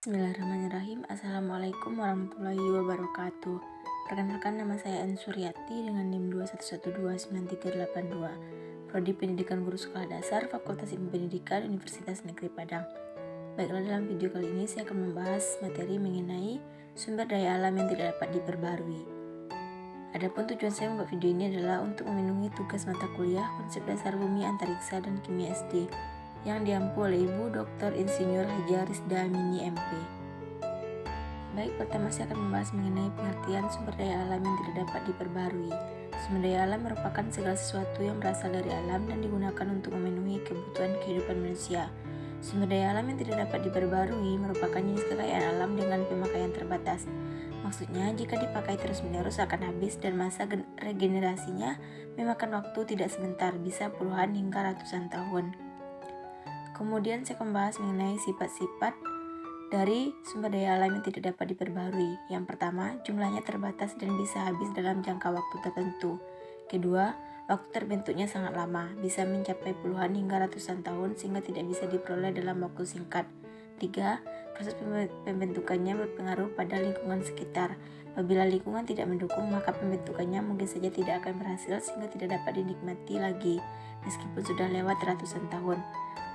Bismillahirrahmanirrahim. Assalamualaikum warahmatullahi wabarakatuh. Perkenalkan, nama saya N. Suryati dengan NIM 211293882, Prodi Pendidikan Guru Sekolah Dasar, Fakultas Ilmu Pendidikan, Universitas Negeri Padang. Baiklah, dalam video kali ini saya akan membahas materi mengenai sumber daya alam yang tidak dapat diperbarui. Adapun tujuan saya membuat video ini adalah untuk memenuhi tugas mata kuliah Konsep Dasar Bumi Antariksa dan Kimia SD yang diampu oleh Ibu Dr. Insinyur Haja Rizda Amini MP. Baik, pertama saya akan membahas mengenai pengertian sumber daya alam yang tidak dapat diperbarui. Sumber daya alam merupakan segala sesuatu yang berasal dari alam dan digunakan untuk memenuhi kebutuhan kehidupan manusia. Sumber daya alam yang tidak dapat diperbarui merupakan jenis kekayaan alam dengan pemakaian terbatas. Maksudnya, jika dipakai terus-menerus akan habis dan masa regenerasinya memakan waktu tidak sebentar, bisa puluhan hingga ratusan tahun. Kemudian saya akan membahas mengenai sifat-sifat dari sumber daya alam yang tidak dapat diperbarui. Yang pertama, jumlahnya terbatas dan bisa habis dalam jangka waktu tertentu. Kedua, waktu terbentuknya sangat lama, bisa mencapai puluhan hingga ratusan tahun sehingga tidak bisa diperoleh dalam waktu singkat. Tiga, proses pembentukannya berpengaruh pada lingkungan sekitar. Apabila lingkungan tidak mendukung, maka pembentukannya mungkin saja tidak akan berhasil sehingga tidak dapat dinikmati lagi meskipun sudah lewat ratusan tahun.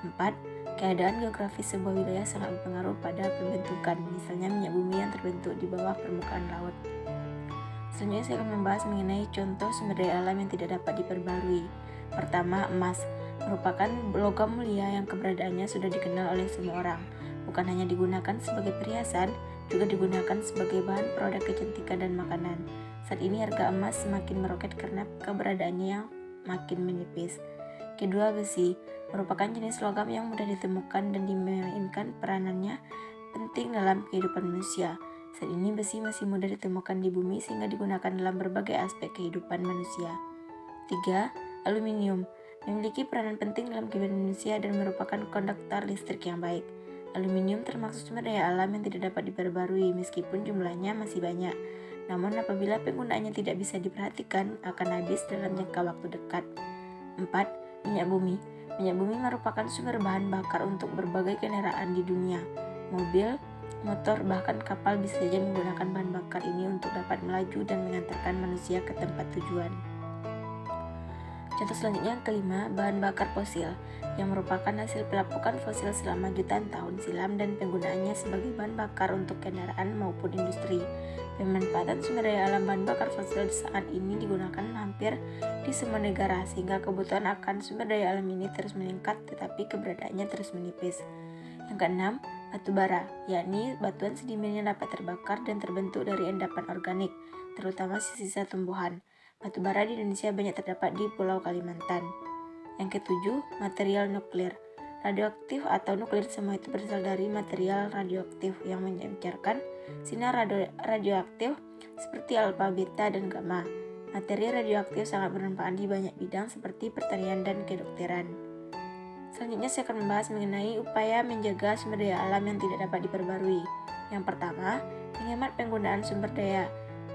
4. Keadaan geografis sebuah wilayah sangat berpengaruh pada pembentukan, misalnya minyak bumi yang terbentuk di bawah permukaan laut. Selanjutnya saya akan membahas mengenai contoh sumber daya alam yang tidak dapat diperbarui. Pertama, emas merupakan logam mulia yang keberadaannya sudah dikenal oleh semua orang. Bukan hanya digunakan sebagai perhiasan, juga digunakan sebagai bahan produk kecantikan dan makanan. Saat ini harga emas semakin meroket karena keberadaannya yang makin menipis. Kedua, besi merupakan jenis logam yang mudah ditemukan dan dimainkan peranannya penting dalam kehidupan manusia. Saat ini besi masih mudah ditemukan di bumi sehingga digunakan dalam berbagai aspek kehidupan manusia. 3. Aluminium memiliki peranan penting dalam kehidupan manusia dan merupakan konduktor listrik yang baik. Aluminium termasuk sumber daya alam yang tidak dapat diperbarui meskipun jumlahnya masih banyak. Namun apabila penggunaannya tidak bisa diperhatikan, akan habis dalam jangka waktu dekat. 4. Minyak bumi. Minyak bumi merupakan sumber bahan bakar untuk berbagai kendaraan di dunia. Mobil, motor, bahkan kapal bisa saja menggunakan bahan bakar ini untuk dapat melaju dan mengantarkan manusia ke tempat tujuan. Contoh selanjutnya, kelima, bahan bakar fosil yang merupakan hasil pelapukan fosil selama jutaan tahun silam dan penggunaannya sebagai bahan bakar untuk kendaraan maupun industri. Pemanfaatan sumber daya alam bahan bakar fosil saat ini digunakan hampir di semua negara sehingga kebutuhan akan sumber daya alam ini terus meningkat tetapi keberadaannya terus menipis. Yang keenam, batu bara, yakni batuan sedimen yang dapat terbakar dan terbentuk dari endapan organik, terutama sisa tumbuhan. Batu bara di Indonesia banyak terdapat di Pulau Kalimantan. Yang ketujuh, material nuklir. Radioaktif atau nuklir semua itu berasal dari material radioaktif yang memancarkan sinar radioaktif seperti alfa, beta, dan gamma. Materi radioaktif sangat bermanfaat di banyak bidang seperti pertanian dan kedokteran. Selanjutnya saya akan membahas mengenai upaya menjaga sumber daya alam yang tidak dapat diperbarui. Yang pertama, menghemat penggunaan sumber daya.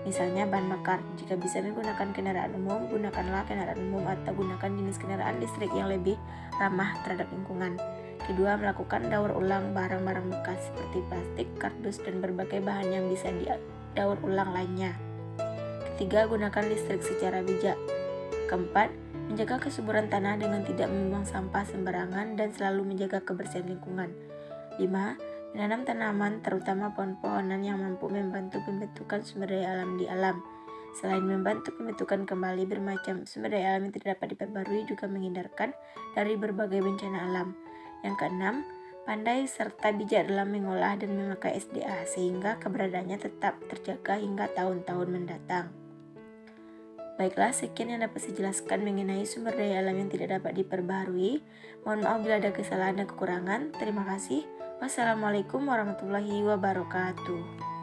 Misalnya bahan bakar, jika bisa menggunakan kendaraan umum, gunakanlah kendaraan umum atau gunakan jenis kendaraan listrik yang lebih ramah terhadap lingkungan. Kedua, melakukan daur ulang barang-barang bekas seperti plastik, kardus, dan berbagai bahan yang bisa didaur ulang lainnya. Ketiga, gunakan listrik secara bijak. Keempat, menjaga kesuburan tanah dengan tidak membuang sampah sembarangan dan selalu menjaga kebersihan lingkungan. 5. Menanam tanaman, terutama pohon-pohonan yang mampu membantu pembentukan sumber daya alam di alam. Selain membantu pembentukan kembali bermacam sumber daya alam yang tidak dapat diperbarui, juga menghindarkan dari berbagai bencana alam. Yang keenam, pandai serta bijak dalam mengolah dan memakai SDA sehingga keberadaannya tetap terjaga hingga tahun-tahun mendatang. Baiklah, sekian yang dapat saya jelaskan mengenai sumber daya alam yang tidak dapat diperbarui. Mohon maaf bila ada kesalahan dan kekurangan. Terima kasih. Wassalamualaikum warahmatullahi wabarakatuh.